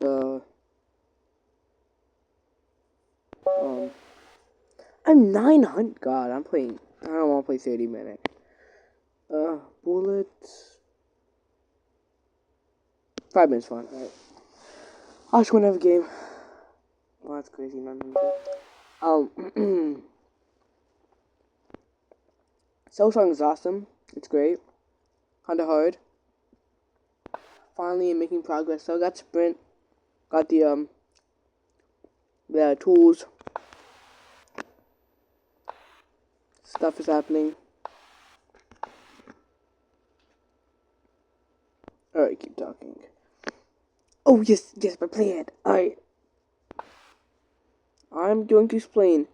the I'm 900. God, I'm playing. I don't want to play 30 minutes. Bullets. 5 minutes fine. Alright. I'll just win every game. Oh, that's crazy. 900. Soul Song is awesome. It's great. Kinda hard. Finally making progress. So I got sprint. Got the tools. Stuff is happening. Alright, keep talking. Oh, yes, my plan. Alright. I'm going to explain.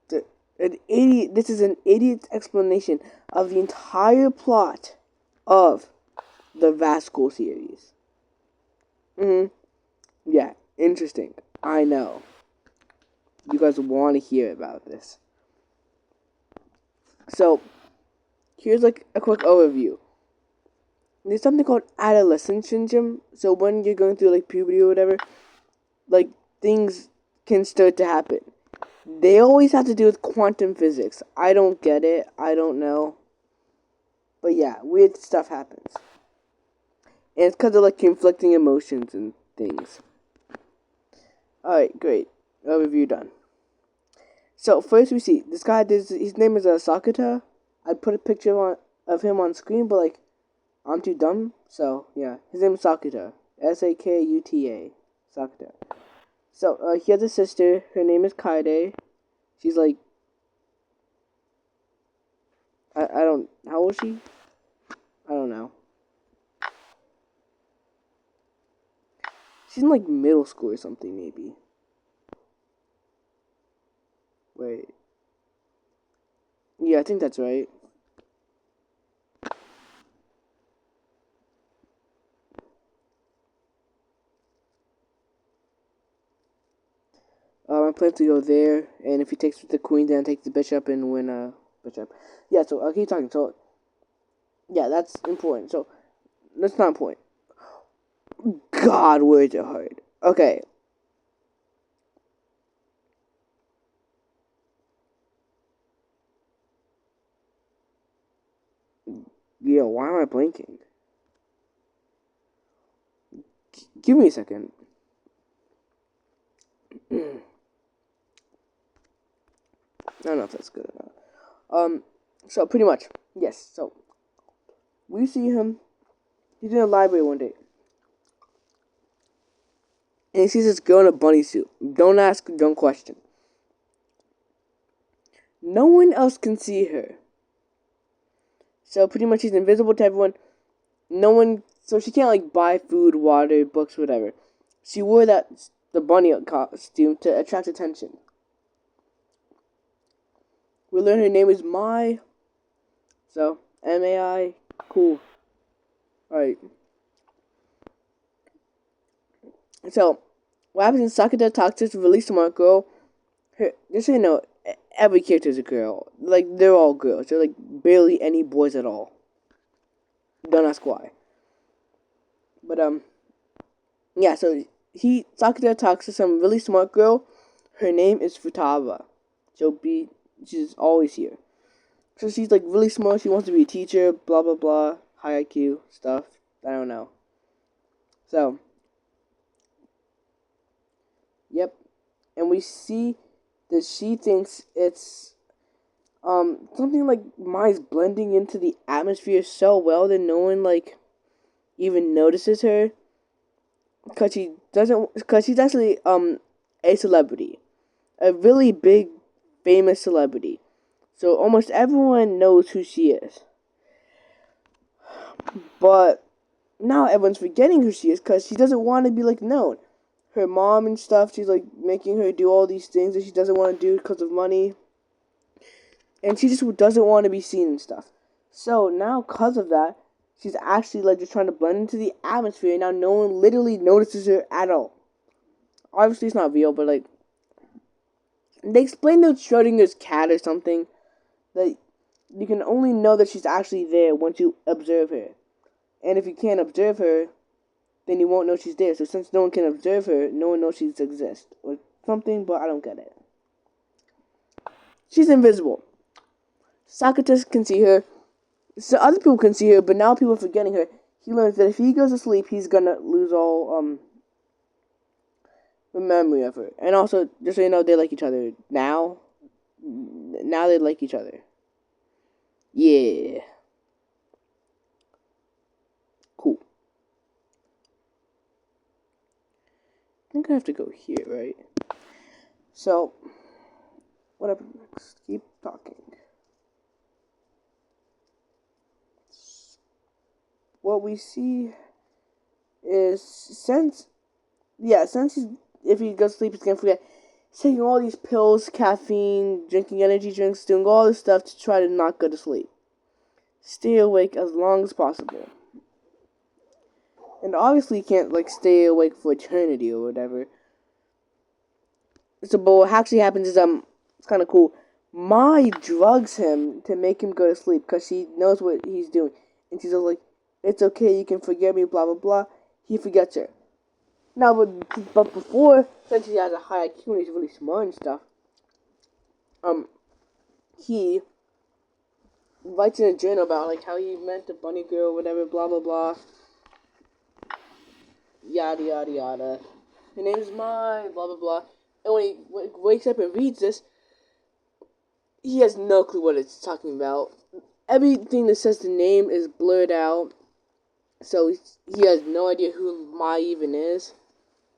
This is an idiot's explanation of the entire plot of the Rascal series. Yeah, interesting. I know. You guys want to hear about this. So, here's like a quick overview. There's something called adolescent syndrome. So when you're going through like puberty or whatever, like things can start to happen. They always have to do with quantum physics. I don't get it. I don't know. But yeah, weird stuff happens. And it's because of like conflicting emotions and things. Alright, great. Overview done. So first we see this guy. His name is Sakata. I put a picture of him on screen, but like I'm too dumb. So yeah, his name is Sakata. Sakuta. Sakata. So he has a sister. Her name is Kaide. She's like I don't. How old is she? I don't know. She's in like middle school or something, maybe. Wait. Yeah, I think that's right. I plan to go there, and if he takes the queen, then take the bishop and win bishop. Yeah, so I'll keep talking. So, yeah, that's important. So, that's not important. God, words are hard. Okay. Yeah, why am I blinking? Give me a second. I don't know if that's good or not. So pretty much, yes. So we see him. He's in a library one day, and he sees this girl in a bunny suit. Don't ask, don't question. No one else can see her. So pretty much, she's invisible to everyone. No one, so she can't like buy food, water, books, whatever. She wore the bunny costume to attract attention. We learn her name is Mai. So Mai, cool. Alright. So, what happens is Sakata talks to this really smart girl. Just so you know, every character is a girl. Like, they're all girls. They're like barely any boys at all. Don't ask why. But, yeah, so Sakata talks to some really smart girl. Her name is Futaba. She's always here. So she's like really smart. She wants to be a teacher, blah, blah, blah. High IQ stuff. I don't know. So, yep. And we see that she thinks it's something like Mai's blending into the atmosphere so well that no one like even notices her, because she's actually a celebrity, a really big famous celebrity, so almost everyone knows who she is. But now everyone's forgetting who she is because she doesn't want to be like known. Her mom and stuff, she's like making her do all these things that she doesn't want to do because of money. And she just doesn't want to be seen and stuff. So now, because of that, she's actually like just trying to blend into the atmosphere. And now no one literally notices her at all. Obviously, it's not real, but like they explain that Schrodinger's cat or something. That you can only know that she's actually there once you observe her. And if you can't observe her, then you won't know she's there. So since no one can observe her, no one knows she exists. Or something, but I don't get it. She's invisible. Socrates can see her. So other people can see her, but now people are forgetting her. He learns that if he goes to sleep, he's gonna lose all the memory of her. And also, just so you know, they like each other now. Now they like each other. Yeah. Cool. I think I have to go here, right? So, what happens next? Keep talking. What we see is since he's, if he goes to sleep, he's gonna forget. He's taking all these pills, caffeine, drinking energy drinks, doing all this stuff to try to not go to sleep. Stay awake as long as possible. And obviously, he can't stay awake for eternity or whatever. So, but what actually happens is it's kind of cool. Mai drugs him to make him go to sleep because she knows what he's doing, and she's like, "It's okay, you can forget me." Blah blah blah. He forgets her. Now, but before, since he has a high IQ and he's really smart and stuff, he writes in a journal about how he met the bunny girl, or whatever, blah blah blah, yada yada yada. Her name is Mai, blah blah blah. And when he wakes up and reads this, he has no clue what it's talking about. Everything that says the name is blurred out, so he has no idea who Mai even is.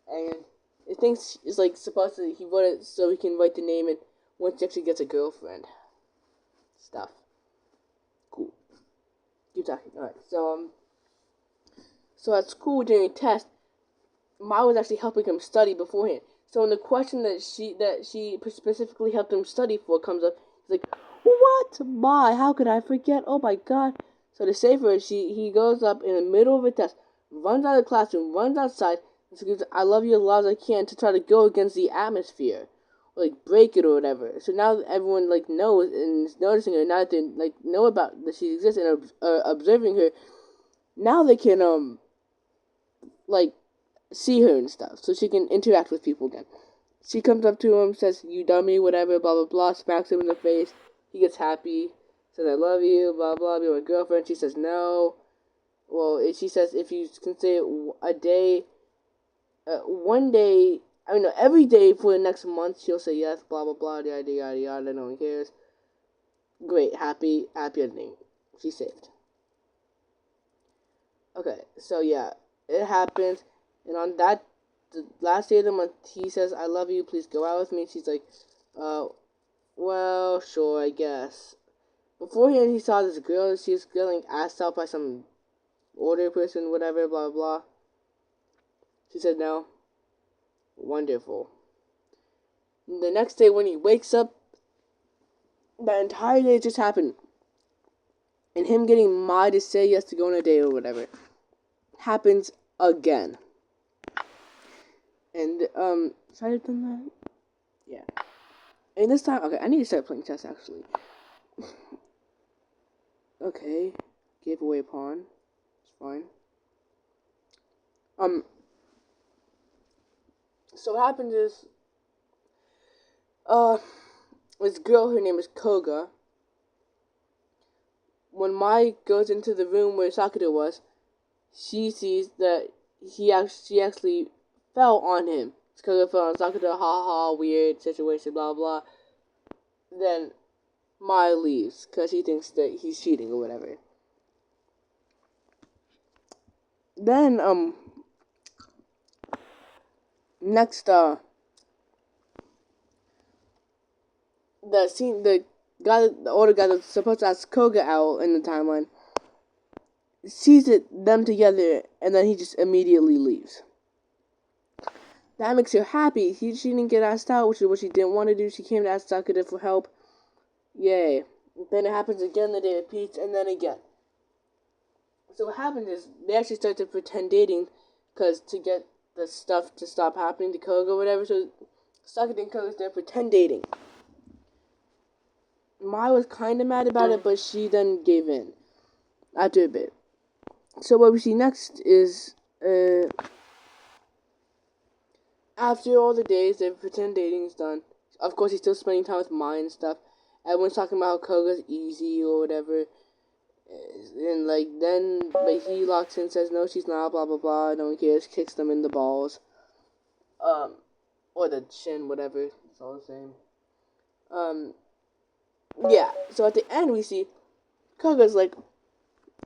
And it thinks it's supposed to, he wrote it so he can write the name and once he actually gets a girlfriend. Stuff. Cool. Keep talking. Alright, so at school during a test, Mai was actually helping him study beforehand. So when the question that she specifically helped him study for comes up, he's like, "What? Mai, how could I forget? Oh my god." So to save her, he goes up in the middle of a test, runs out of the classroom, runs outside, and screams, "I love you as loud as I can," to try to go against the atmosphere. Or break it or whatever. So now everyone knows and is noticing her. Now that they know about that she exists and are observing her, now they can see her and stuff, so she can interact with people again. She comes up to him, says, "You dummy," whatever, blah blah blah, smacks him in the face. He gets happy, says, "I love you," blah blah, be my girlfriend. She says no. Well, she says if you can say a day, one day, every day for the next month, she'll say yes, blah blah blah, yada yada yada. No one cares. Great, happy ending. She's saved. Okay, so yeah, it happens. And on the last day of the month, he says, "I love you, please go out with me." She's like, well, sure, I guess. Beforehand, he saw this girl, she was getting asked out by some older person, whatever, blah, blah. She said no. Wonderful. And the next day, when he wakes up, that entire day just happened. And him getting Mai to say yes to go on a date or whatever happens again. And, should I have done that? Yeah. And this time, okay, I need to start playing chess, actually. Okay. Gave away a pawn. It's fine. So what happens is, this girl, her name is Koga. When Mai goes into the room where Sakura was, she sees that she actually fell on him. Koga fell on Sakura, ha ha, weird situation, blah blah. Then Mai leaves because he thinks that he's cheating or whatever. Then next the older guy that's supposed to ask Koga out in the timeline sees them together, and then he just immediately leaves. That makes her happy. She didn't get asked out, which is what she didn't want to do. She came to ask Sakura for help. Yay. Then it happens again, the day repeats, and then again. So what happens is, they actually start to pretend dating, because to get the stuff to stop happening to Koga or whatever, so Sakura and Koga start pretend dating. Mai was kind of mad about it, but she then gave in after a bit. So what we see next is Uh, After all the days, the pretend dating's done. Of course, he's still spending time with Mai and stuff. Everyone's talking about how Koga's easy or whatever. And, like, then like, he locks in, says, no, she's not, blah, blah, blah. No one cares. Kicks them in the balls. Or the chin, whatever. It's all the same. Yeah. So at the end, we see Koga's, like,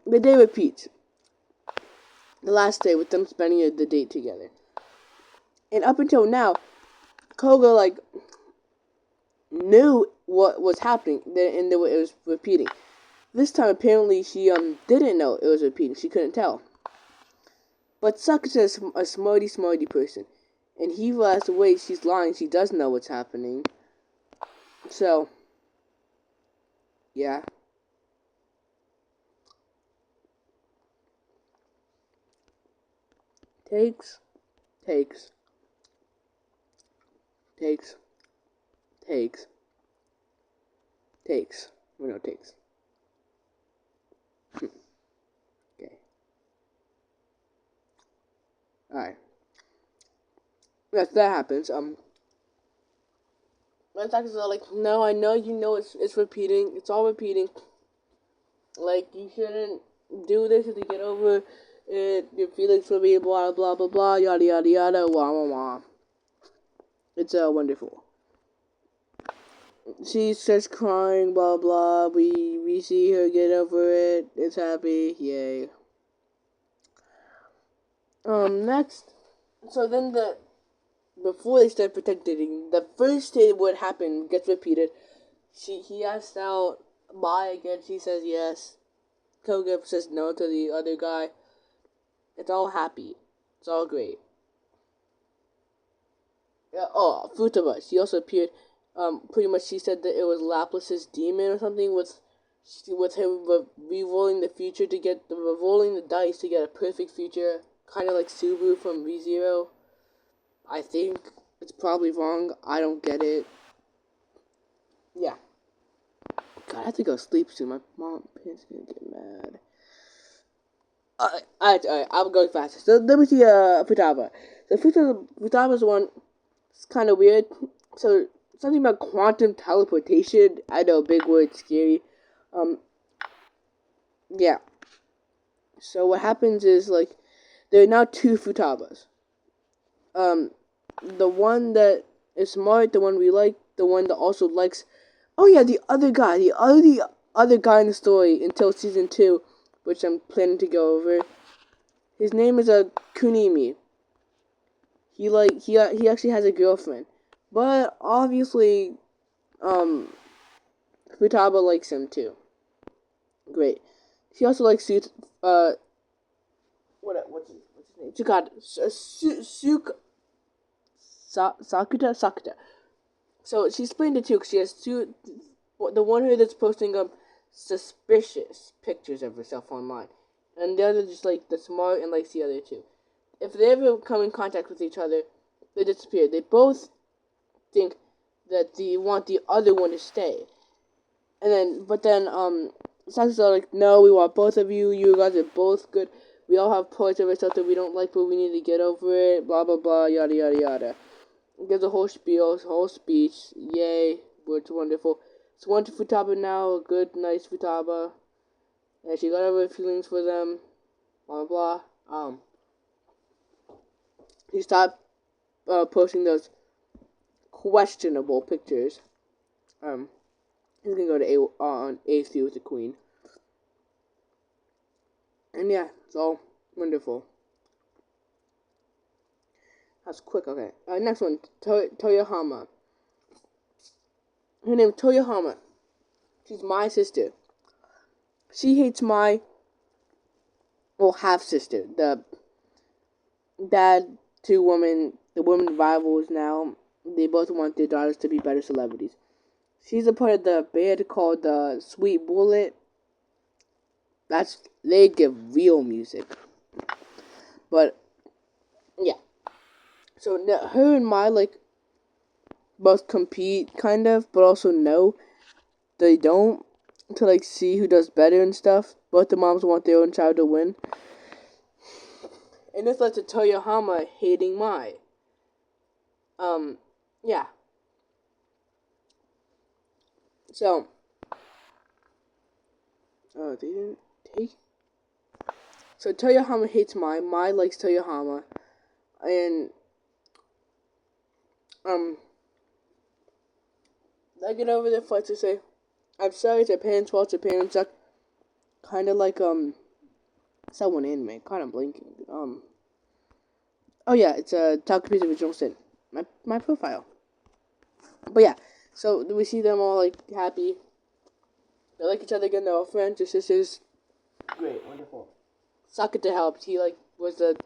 the day repeats. The last day with them spending the date together. And up until now, Koga, like, knew what was happening, and it was repeating. This time, apparently, she didn't know it was repeating. She couldn't tell. But Sakura's a smarty person, and he realized, wait, she's lying. She does know what's happening. So, yeah. Takes. We know takes. Okay. Alright. Yes, that happens. My doctors are like, no, I know you know it's repeating. It's all repeating. Like, you shouldn't do this to get over it. Your feelings will be blah, blah, blah, blah, yada, yada, yada, wah, wah, wah. It's wonderful. She starts crying, blah, blah. We see her get over it. It's happy. Yay. Next. So then before they start protecting, the first day what happened gets repeated. He asks out Mai again. She says yes. Koga says no to the other guy. It's all happy. It's all great. Yeah, oh, Futaba. She also appeared. Pretty much she said that it was Laplace's demon or something with him re-rolling the future to get rolling the dice to get a perfect future, kind of like Subaru from ReZero. I think it's probably wrong. I don't get it. Yeah. God, I have to go sleep soon. My parents gonna get mad. Alright, I'm going fast. So let me see Futaba. So Futaba's one. It's kind of weird. So something about quantum teleportation. I know, big word, scary. Yeah. So what happens is like there are now two Futabas. The one that is smart, the one we like, the one that also likes. Oh yeah, the other guy, the other guy in the story until season 2, which I'm planning to go over. His name is Kunimi. He actually has a girlfriend, but obviously, Futaba likes him too. Great. She also likes what's his name? Sakuta. So she's split into two because she has two. The one here that's posting up suspicious pictures of herself online, and the other just like the smart and likes the other two. If they ever come in contact with each other, they disappear. They both think that they want the other one to stay, but then Saku's like, no, we want both of you. You guys are both good. We all have parts of ourselves that we don't like, but we need to get over it. Blah blah blah. Yada yada yada. Gives a whole spiel, a whole speech. Yay, it's wonderful. It's one to Futaba now, a good, nice Futaba. And she got over feelings for them. Blah blah. He stopped posting those questionable pictures. He's gonna go to on AC with the Queen. And yeah, it's all wonderful. That's quick, okay. Next one, Toyohama. Her name is Toyohama. She's my sister. She hates my half sister. The woman rivals now. They both want their daughters to be better celebrities. She's a part of the band called the Sweet Bullet. They give real music. But yeah. So her and my both compete kind of, but also no, they don't, to see who does better and stuff. Both the moms want their own child to win. And this led to Toyohama hating Mai. Yeah. So, they didn't take. So Toyohama hates Mai. Mai likes Toyohama, and I get over the fight to say, I'm sorry, it's a parent's fault. It's a parent's suck. Kind of like someone anime. Kind of blinking. Oh yeah, it's a Takupi's original sin. My profile. But yeah, so we see them all like happy. They like each other again. They're all friends. Their sisters. Great, wonderful. Sakata helped. He like was the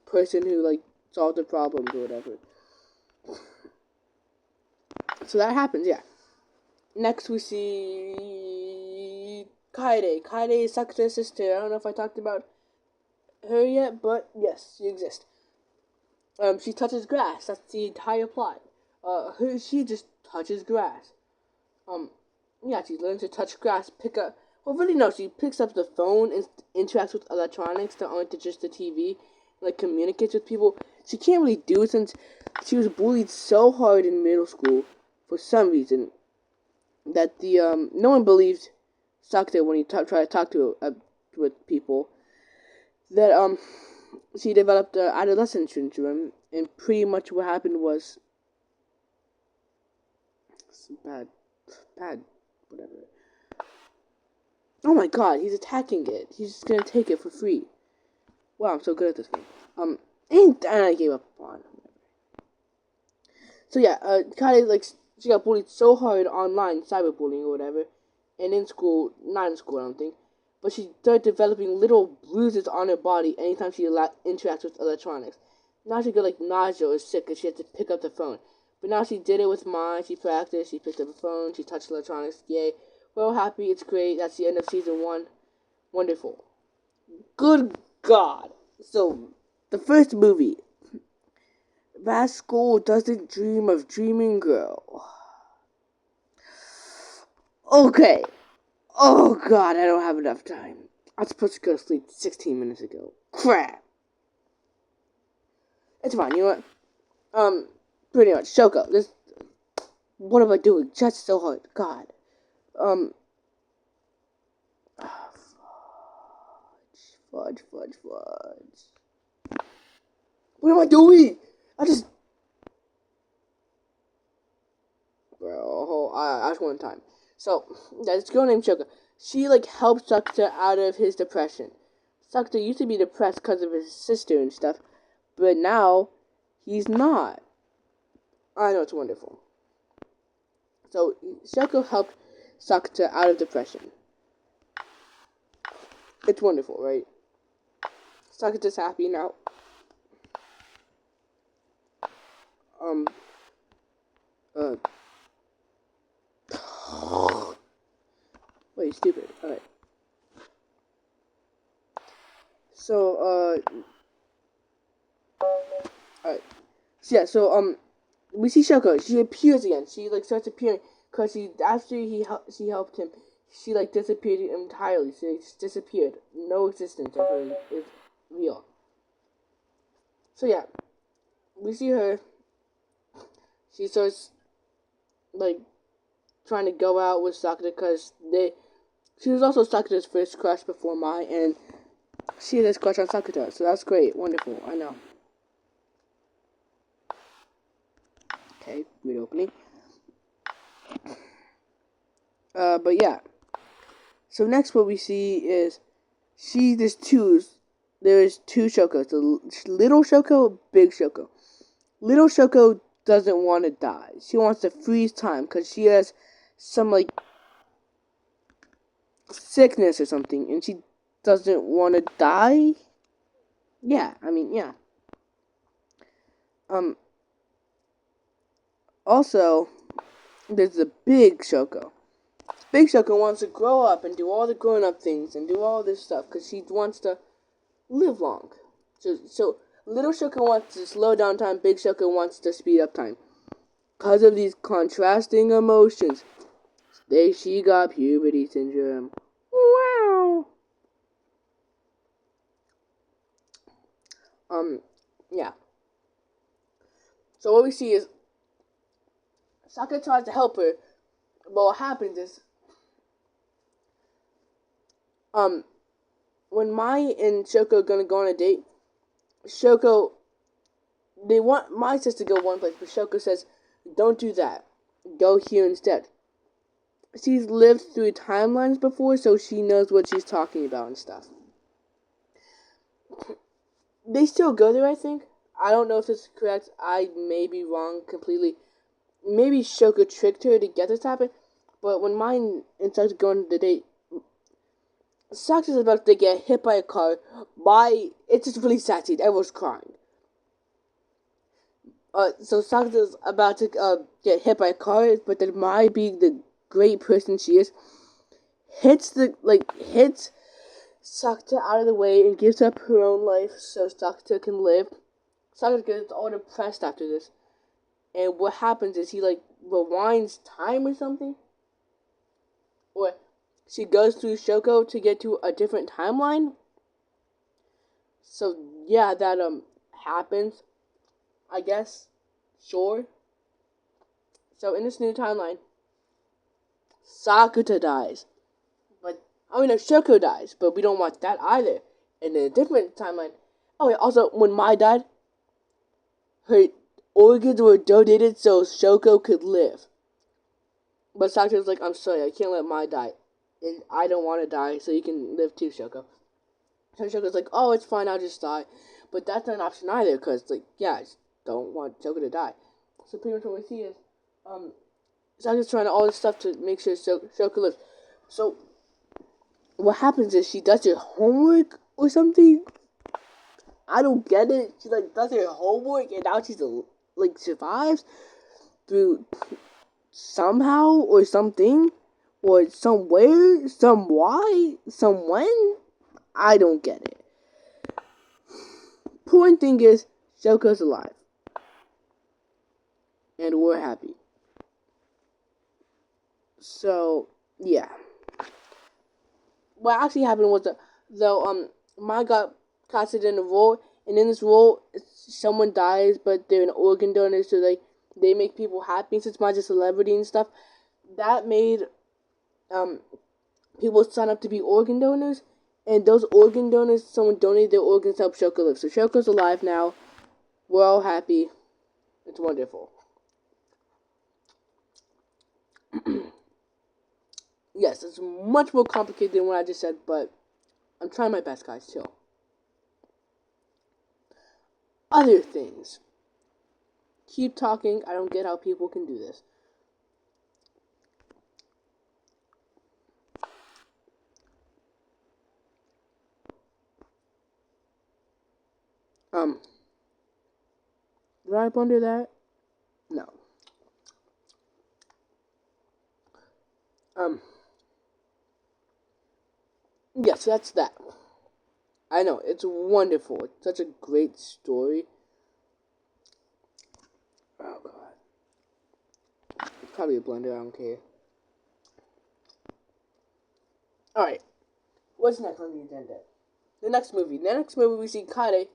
person who like solved the problems or whatever. So that happens, yeah. Next we see Kaede. Kaede is Sakata's sister. I don't know if I talked about her yet, but yes, she exists. She touches grass. That's the entire plot. She just touches grass. Yeah, she learns to touch grass, pick up. Well, really, no. She picks up the phone and interacts with electronics that aren't just the TV. Like communicates with people. She can't really do it since she was bullied so hard in middle school for some reason that no one believed Sakata when he tried to talk to with people. That she developed adolescent syndrome, and pretty much what happened was bad, whatever. Oh my god, he's attacking it. He's just gonna take it for free. Wow, I'm so good at this game. And I gave up on. So yeah, Kade, like, she got bullied so hard online, cyberbullying or whatever, and in school, not in school, I don't think, but she started developing little bruises on her body anytime she interacts with electronics. Now she got like nausea or sick because she had to pick up the phone. But now she did it with mine. She practiced. She picked up the phone. She touched electronics. Yay! We're all happy. It's great. That's the end of season 1. Wonderful. Good God. So, the first movie. Rascal doesn't dream of dreaming girl. Okay. Oh God, I don't have enough time. I was supposed to go to sleep 16 minutes ago. Crap. It's fine, you know what? Pretty much. Shoko, this... What am I doing? Just so hard. God. Fudge. What am I doing? Bro, I just one time. So, this girl named Shoko. She, like, helped Sakata out of his depression. Sakata used to be depressed because of his sister and stuff, but now, he's not. I know, it's wonderful. So, Shoko helped Sakata out of depression. It's wonderful, right? Sakata's happy now. Wait, stupid. Alright. So, alright. So, yeah, so, we see Shoko. She appears again. She, like, starts appearing. Because after she helped him, she, like, disappeared entirely. She just disappeared. No existence of her is real. So, yeah. We see her. She starts, like, trying to go out with Sakata because she was also Sakata's first crush before Mai, and she had this crush on Sakata, so that's great, wonderful, I know. Okay, weird opening. But yeah. So next what we see is, there's two Shokos, the little Shoko, big Shoko. Little Shoko doesn't want to die. She wants to freeze time because she has some, like, sickness or something, and she doesn't want to die. Yeah, I mean, yeah. Also, there's the big Shoko. Big Shoko wants to grow up and do all the grown-up things and do all this stuff because she wants to live long. So little Shoko wants to slow down time. Big Shoko wants to speed up time. Because of these contrasting emotions, she got puberty syndrome. Wow. Yeah. So what we see is Sakura tries to help her, but what happens is, um, when Mai and Shoko are gonna go on a date, Shoko, they want Mai says to go one place, but Shoko says, don't do that. Go here instead. She's lived through timelines before, so she knows what she's talking about and stuff. They still go there, I think. I don't know if this is correct. I may be wrong completely. Maybe Shoko tricked her to get this to happen, but when mine instead of going on the date, Socks is about to get hit by a car. It's just really sad scene. Everyone's crying. So Socks is about to get hit by a car, but then Mai, being the great person she is, hits Sakta out of the way and gives up her own life so Sakta can live. Sakta gets all depressed after this. And what happens is he rewinds time or something. Or she goes through Shoko to get to a different timeline. So yeah, that happens. I guess. Sure. So in this new timeline, Sakuta dies. No, Shoko dies, but we don't want that either. And in a different timeline. Oh, wait, also, when Mai died, her organs were donated so Shoko could live. But Sakura's like, I'm sorry, I can't let Mai die. And I don't want to die, so you can live too, Shoko. So Shoko's like, oh, it's fine, I'll just die. But that's not an option either, because, I just don't want Shoko to die. So pretty much what we see is, Sakura's trying all this stuff to make sure Shoko lives. So what happens is she does her homework or something. I don't get it. She does her homework and now she's survives through somehow or something or somewhere, some why, some when. I don't get it. Point thing is, Shoko's alive, and we're happy. So yeah. What actually happened was Mai got casted in a role, and in this role, someone dies, but they're an organ donor, so they make people happy. Since Mai's a celebrity and stuff, that made people sign up to be organ donors, and those organ donors, someone donated their organs to help Shoko live. So Shoko's alive now. We're all happy. It's wonderful. Yes, it's much more complicated than what I just said, but I'm trying my best, guys. Chill. Other things. Keep talking. I don't get how people can do this. Did I wonder that? No. Yes, that's that. I know, it's wonderful. It's such a great story. Oh, God. It's probably a blender, I don't care. Alright. What's next on the agenda? The next movie we see Kade.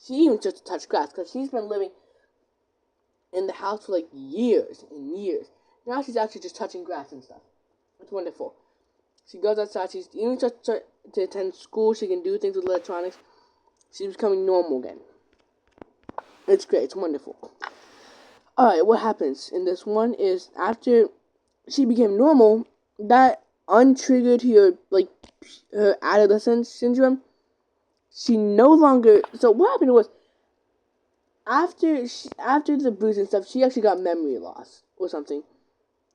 She even just touched grass because she's been living in the house for years and years. Now she's actually just touching grass and stuff. It's wonderful. She goes outside. She's even just to attend school. She can do things with electronics. She's becoming normal again. It's great. It's wonderful. Alright, what happens in this one is after she became normal, that untriggered her adolescence syndrome. She no longer. So what happened was after the bruise and stuff, she actually got memory loss or something.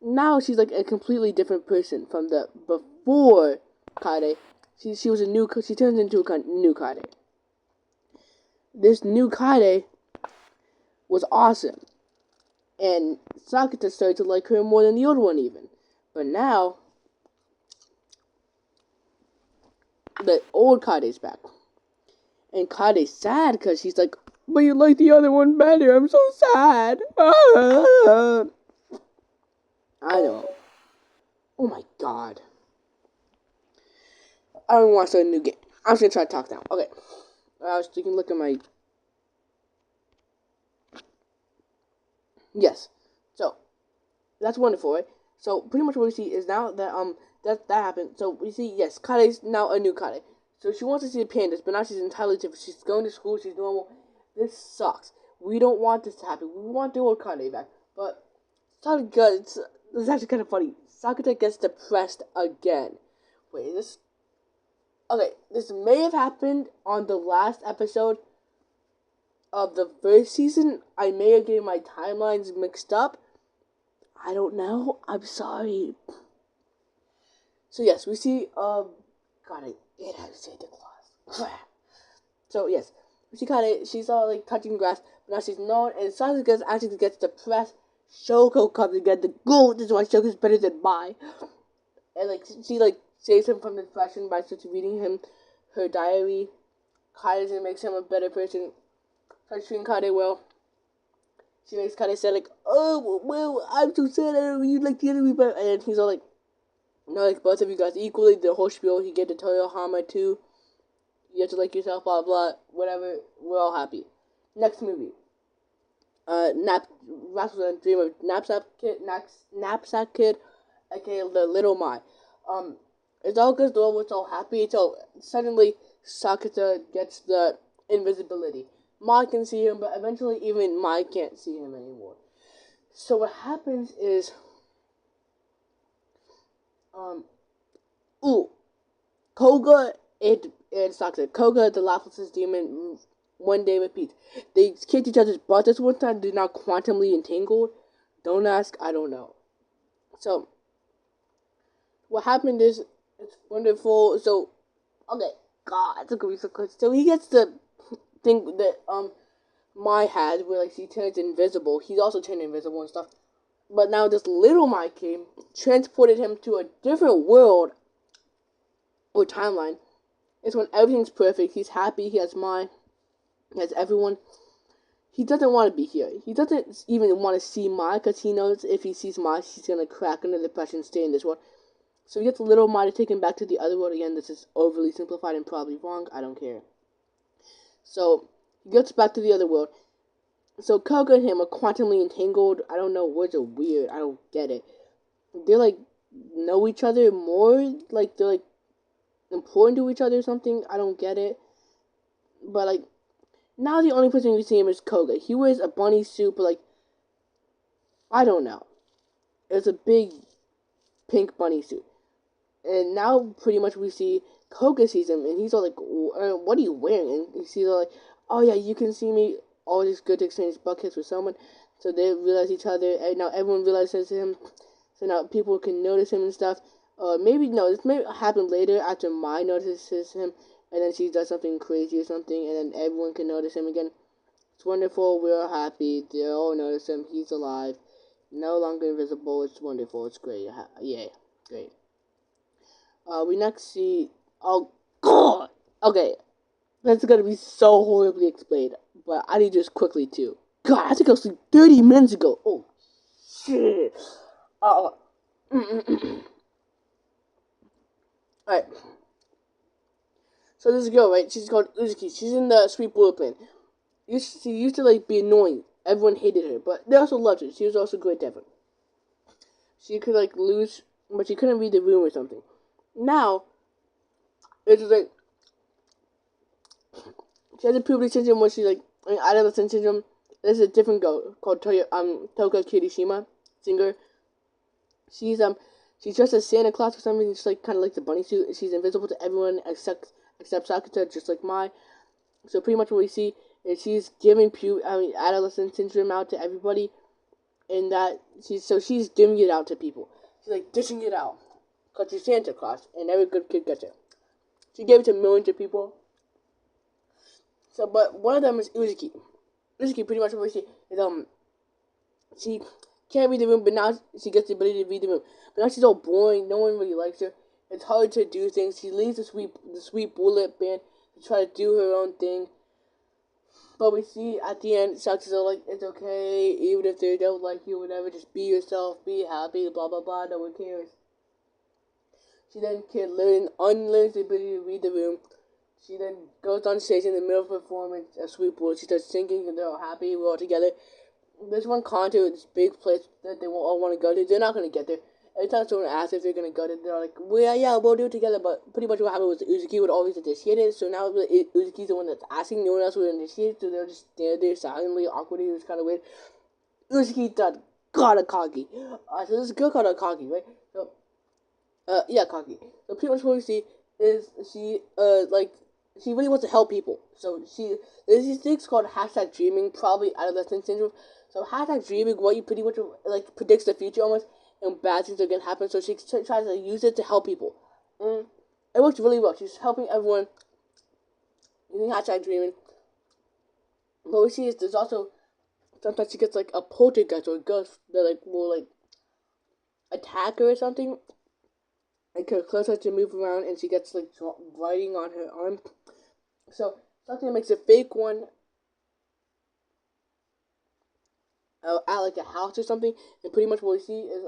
Now she's a completely different person from the before Kade. She was a new. She turns into a new Kade. This new Kade was awesome, and Sakata started to like her more than the old one even. But now the old Kade's back, and Kade's sad because she's like, "But you like the other one better. I'm so sad." I know. Oh my God. I don't want to start a new game. I'm just gonna try to talk now. Okay. You can look at my Yes. So that's wonderful, right? So pretty much what we see is now that that happened. So we see yes, Kare is now a new Kare. So she wants to see the pandas, but now she's entirely different. She's going to school. She's normal. This sucks. We don't want this to happen. We want the old Kare back. But it's actually kind of funny. Sakata gets depressed again. Wait, is this okay? This may have happened on the last episode of the first season. I may have getting my timelines mixed up. I don't know. I'm sorry. So yes, we see God, it has Santa Claus. So yes, we see she's all like touching grass, but now she's known, and Sasuke actually gets depressed. Shoko comes again. The gold is why Shoko's better than Mai, and like she like saves him from depression by just reading him her diary. Kaiser makes him a better person. Starts treating Kade well. She makes Kade say like, "Oh well, I'm so sad. I don't really like the enemy," but and he's all like, "No, like both of you guys equally." The whole spiel. He gave to Toyohama too. You have to like yourself, blah blah, whatever. We're all happy. Next movie. Rascal and Dream of Knapsack Kid, aka the Little Mai. It's all good though. We're so happy until suddenly Sakata gets the invisibility. Mai can see him, but eventually even Mai can't see him anymore. So what happens is, Koga and Sakata. Koga, the Lapis demon, one day repeats. They kicked each other's butt this one time. They're not quantumly entangled. Don't ask. I don't know. So what happened is it's wonderful. So okay, God, it's gonna be so close. So he gets the thing that Mai had, where like she turns invisible. He's also turned invisible and stuff. But now this little Mai came, transported him to a different world or timeline. It's when everything's perfect. He's happy. He has Mai. He has everyone. He doesn't want to be here. He doesn't even want to see Mai because he knows if he sees Mai, she's gonna crack under depression, stay in this world. So he gets little Mai to take him back to the other world again. This is overly simplified and probably wrong. I don't care. So he gets back to the other world. So Koga and him are quantumly entangled. I don't know. Words are weird. I don't get it. They're like know each other more. Like they're like important to each other or something. I don't get it. But like now the only person we see him is Koga. He wears a bunny suit, but like I don't know. It's a big pink bunny suit. And now pretty much we see Koga sees him and he's all like, "What are you wearing?" And he's all like, "Oh yeah, you can see me." Always good to exchange buckets with someone. So they realize each other, and now everyone realizes him. So now people can notice him and stuff. Maybe no, this may happen later after Mai notices him, and then she does something crazy or something, and then everyone can notice him again. It's wonderful. We're all happy. They all notice him. He's alive, no longer invisible. It's wonderful. It's great. Yay, great. We next see. Oh God. Okay, that's gonna be so horribly explained, but I need just quickly too. God, I had to go sleep 30 minutes ago. Oh shit. Alright. So this girl, right? She's called Uzuki. She's in the Sweet Blue Clan. She used to like be annoying. Everyone hated her, but they also loved her. She was also great to everyone. She could like lose, but she couldn't read the room or something. Now, it's like she has a puberty syndrome where she's like adolescent syndrome. There's a different girl called Toka Kirishima, singer. She's dressed as Santa Claus for some reason. She's like kind of like the bunny suit. She's invisible to everyone except Sakata, just like Mai. So pretty much what we see is she's giving adolescent syndrome out to everybody, and that she's giving it out to people. She's like dishing it out because she's Santa Claus, and every good kid gets it. She gave it to millions of people. So, but one of them is Uzuki. Uzuki, pretty much what we see is she can't read the room, but now she gets the ability to read the room. But now she's all boring. No one really likes her. It's hard to do things. She leaves the sweet bullet band to try to do her own thing. But we see at the end, Shucks is all like, it's okay, even if they don't like you, whatever. Just be yourself, be happy, blah blah blah. No one cares. She then unlearns the ability to read the room. She then goes on stage in the middle of a performance, a sweet bullet. She starts singing, and they're all happy. We're all together. there's one concert, this big place that they all want to go to. They're not going to get there. Every time someone asks if they're going to go there, they're like, well, yeah, we'll do it together. But pretty much what happened was Uzuki would always initiate it. So now Uzuki's the one that's asking. No one else would initiate. So they'll just stand there silently, awkwardly. It was kind of weird. Uzuki thought, God, Akagi. So this girl called Akagi, right? So, yeah, Akagi. So pretty much what we see is she really wants to help people. So there's these things called hashtag dreaming, probably adolescent syndrome. So hashtag dreaming, what you pretty much like predicts the future almost, and bad things are gonna happen. So she tries to use it to help people. Mm. It works really well. She's helping everyone using hashtag dreaming. But we see is there's also sometimes she gets like a poltergeist or a ghost that like will like attack her or something. Like her clothes have to move around, and she gets like writing on her arm. So something makes a fake one at like a house or something, and pretty much what we see is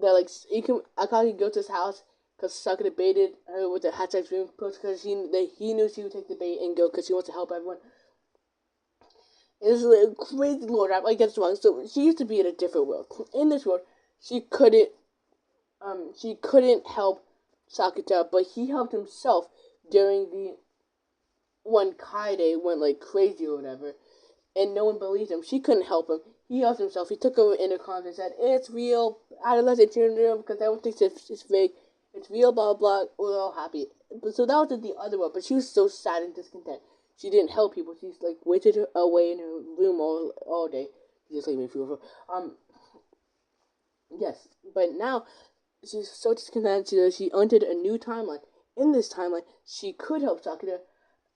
that like Akagi goes to his house because Sakura baited her with the hashtag dream post because he knew she would take the bait and go because she wants to help everyone. It's a crazy lord. I guess wrong. So she used to be in a different world. In this world, she couldn't help Sakura, but he helped himself during the when Kaede went like crazy or whatever, and no one believed him. She couldn't help him. He helped himself. He took over intercoms and said, "It's real. Adolescent syndrome because everyone thinks it's fake. It's real, blah, blah, blah." We're all happy. So that was in the other one, but she was so sad and discontent. She didn't help people. She's like waited away in her room all day. She just like me feel. Yes, but now she's so discontented. She entered a new timeline. In this timeline, she could help Sakura.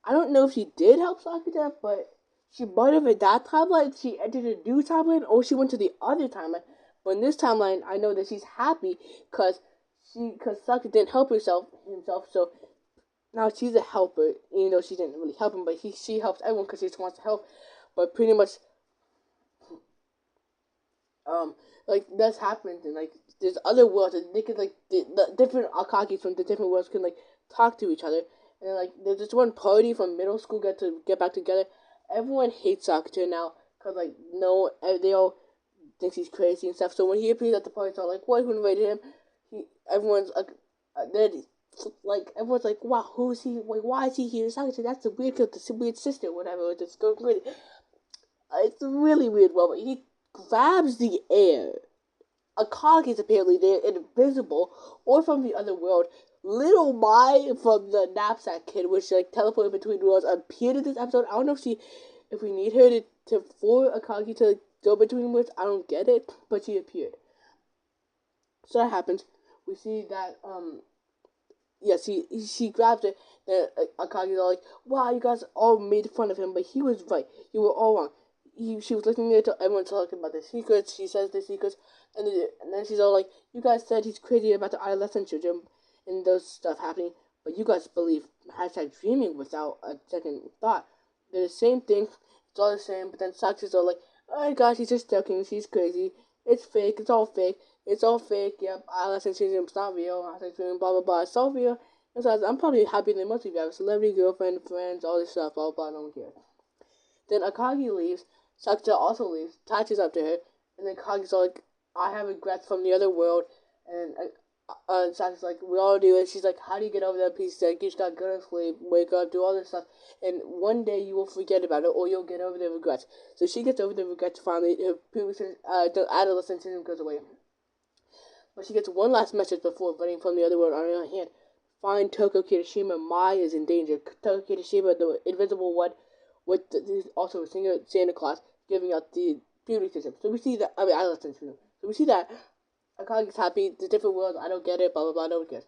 I don't know if she did help Sakura, but she might have in that timeline. She entered a new timeline, or she went to the other timeline. But in this timeline, I know that she's happy because Sakura didn't help himself. So now she's a helper, even though she didn't really help him. But she helps everyone because she just wants to help. But pretty much, like that's happens, and like there's other worlds, and they could like the different Akagis from the different worlds can like talk to each other. And like there's this one party from middle school get back together. Everyone hates Sakura now because like no, they all think he's crazy and stuff. So when he appears at the party, it's all like, "What? Who invited him?" Everyone's then like everyone's like, "Wow, who's he? Like, why is he here?" Sakura, that's the weird kid, the weird sister, whatever. It's going crazy. It's really weird. Well, but he grabs the air. Akagi is apparently there, invisible, or from the other world. Little Mai from the knapsack kid, which like teleported between worlds, appeared in this episode. I don't know if we need her to for Akagi to go between worlds. I don't get it, but she appeared. So that happens. We see that yes, she grabs it. Then Akagi's all like, "Wow, you guys all made fun of him, but he was right. You were all wrong." She was listening to everyone talking about the secrets. She says the secrets, and then she's all like, "You guys said he's crazy about the adolescent syndrome and those stuff happening, but you guys believe hashtag dreaming without a second thought. They're the same thing. It's all the same." But then Sakura's all like, "Oh my gosh, he's just joking. She's crazy. It's fake. It's all fake. It's all fake. Yep, adolescent syndrome's not real. Hashtag dreaming, blah blah blah. It's all real." And so I'm probably happy than most of you have a celebrity, girlfriend, friends, all this stuff, blah blah. No one cares. Then Akagi leaves. Sakura also leaves, attaches up to her, and then Kagi's like, "I have regrets from the other world," and Sakura's like, "We all do it." She's like, "How do you get over that piece? Like, you just gotta go to sleep, wake up, do all this stuff, and one day you will forget about it, or you'll get over the regrets." So she gets over the regrets finally. The adolescent syndrome goes away. But she gets one last message before running from the other world on her hand. Find Toko Kirishima. Mai is in danger. Toko Kirishima, the invisible one, with also a singer Santa Claus, giving out the beauty system. So we see that. I mean, adolescent syndrome. So we see that. Akagi's happy. The different worlds. I don't get it. Blah blah blah. No one cares.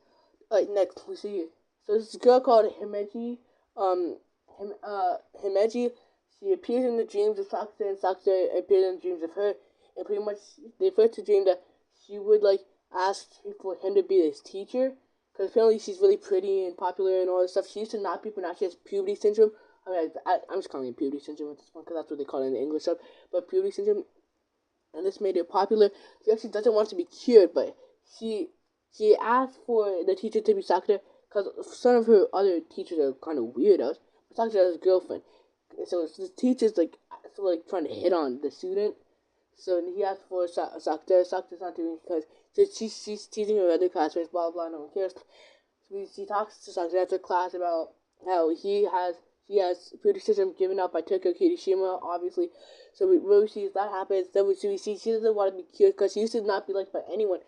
Alright, next we see. So this girl called Himeji. Himeji. She appears in the dreams of Sakura, and Sakura appears in the dreams of her. And pretty much, they first dream that she would like ask for him to be his teacher, because apparently she's really pretty and popular and all this stuff. She used to not be, but now she has puberty syndrome. I mean, I'm just calling it puberty syndrome at this point because that's what they call it in the English stuff. But puberty syndrome, and this made her popular. She actually doesn't want to be cured, but she asked for the teacher to be Sakura because some of her other teachers are kind of weirdos. But Sakura has a girlfriend, so the teacher's like so like trying to hit on the student. So he asked for Sakta. Sakta's not doing it because she's teasing her other classmates, blah blah. No one cares. So she talks to Sakta after class about how he has criticism given out by Tokyo Kirishima, obviously. So we see if that happens, then we see she doesn't want to be cured because she used to not be liked by anyone.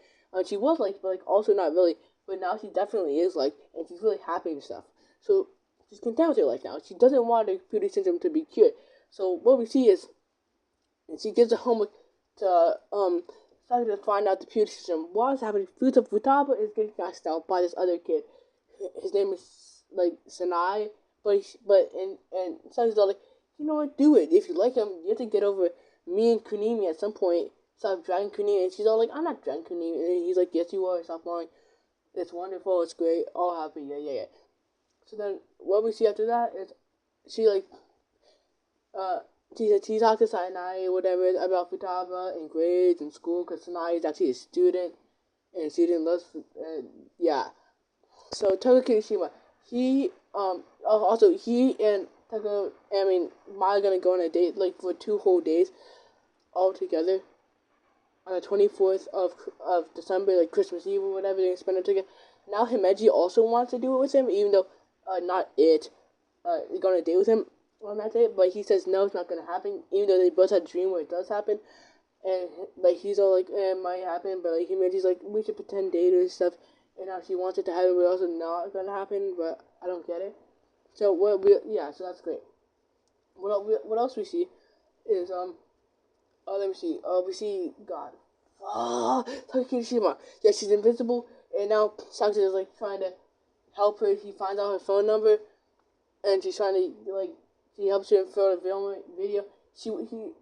She was liked, but like also not really. But now she definitely is liked, and she's really happy and stuff. So she's content with her life now. She doesn't want the beauty syndrome to be cured. So what we see is, and she gives a homework to starting to find out the beauty system. What's happening? Futaba is getting cast out by this other kid. His name is like Sanai, but Sunny's all like, you know what? Do it. If you like him, you have to get over me and Kunimi at some point. Stop dragging Kunimi, and she's all like, I'm not dragging Kunimi, and he's like, yes, you are. Stop lying. It's wonderful. It's great. All happy. Yeah. So then what we see after that is she like she talked to Sanai or whatever about Futaba and grades and school because Sanai is actually a student and student loves yeah. So Taka Kirishima, he also he and Taka Mai gonna go on a date like for 2 whole days all together on the 24th of December, like Christmas Eve or whatever, they spend it together. Now Himeji also wants to do it with him, even though not it going on a date with him on that day, but he says no, it's not gonna happen, even though they both had a dream where it does happen. And like he's all like, it might happen, but like Himeji's like, we should pretend date and stuff. And now she wants it to happen, but also not gonna happen. But I don't get it. So so that's great. What else we see is let me see. We see God. Takeshima. Yeah, she's invisible, and now Sakura is like trying to help her. He finds out her phone number, and she's trying to like he helps her fill the video.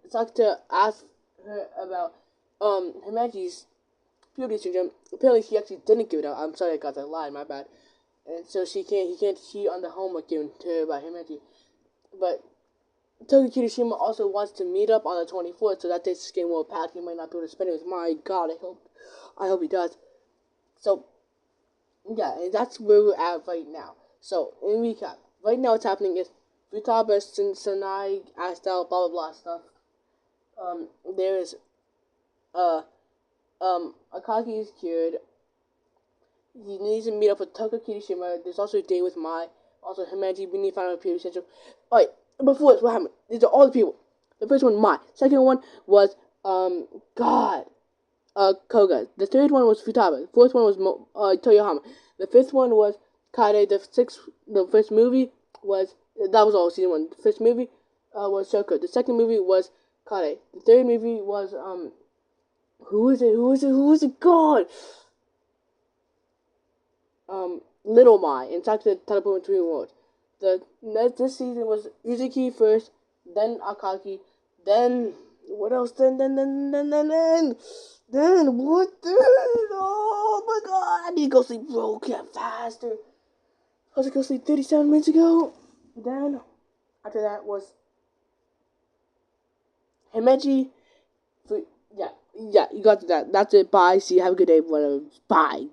Sakura asks her about Himeji's puberty syndrome. Apparently, she actually didn't give it out. I'm sorry, I got that lie. My bad. And so he can't cheat on the homework given to her by Himeji. But Toki Kirishima also wants to meet up on the 24th, so that this game will pack. He might not be able to spend it with. My God, I hope he does. So yeah, and that's where we're at right now. So in recap, right now what's happening is Futaba, Sanai, asked out, blah blah blah stuff. There is Akagi is cured. He needs to meet up with Toka Kirishima. There's also a date with Mai. Also Himeji, we need to find out the puberty syndrome. Alright, before this, what happened? These are all the people. The first one, Mai. Second one was, Koga. The third one was Futaba. The fourth one was Toyohama. The fifth one was Kade. The first movie was, that was all season 1. The first movie was Shoko. The second movie was Kade. The third movie was, who is it? God! Little Mai, and Sakura teleport between worlds. This season was Uzuki first, then Akagi, then what else? Then what? Oh my God! I need to go sleep, bro. Get faster. I was go sleep 37 minutes ago. Then after that was Himeji. Yeah, you got that. That's it. Bye. See you. Have a good day. Whatever. Bye.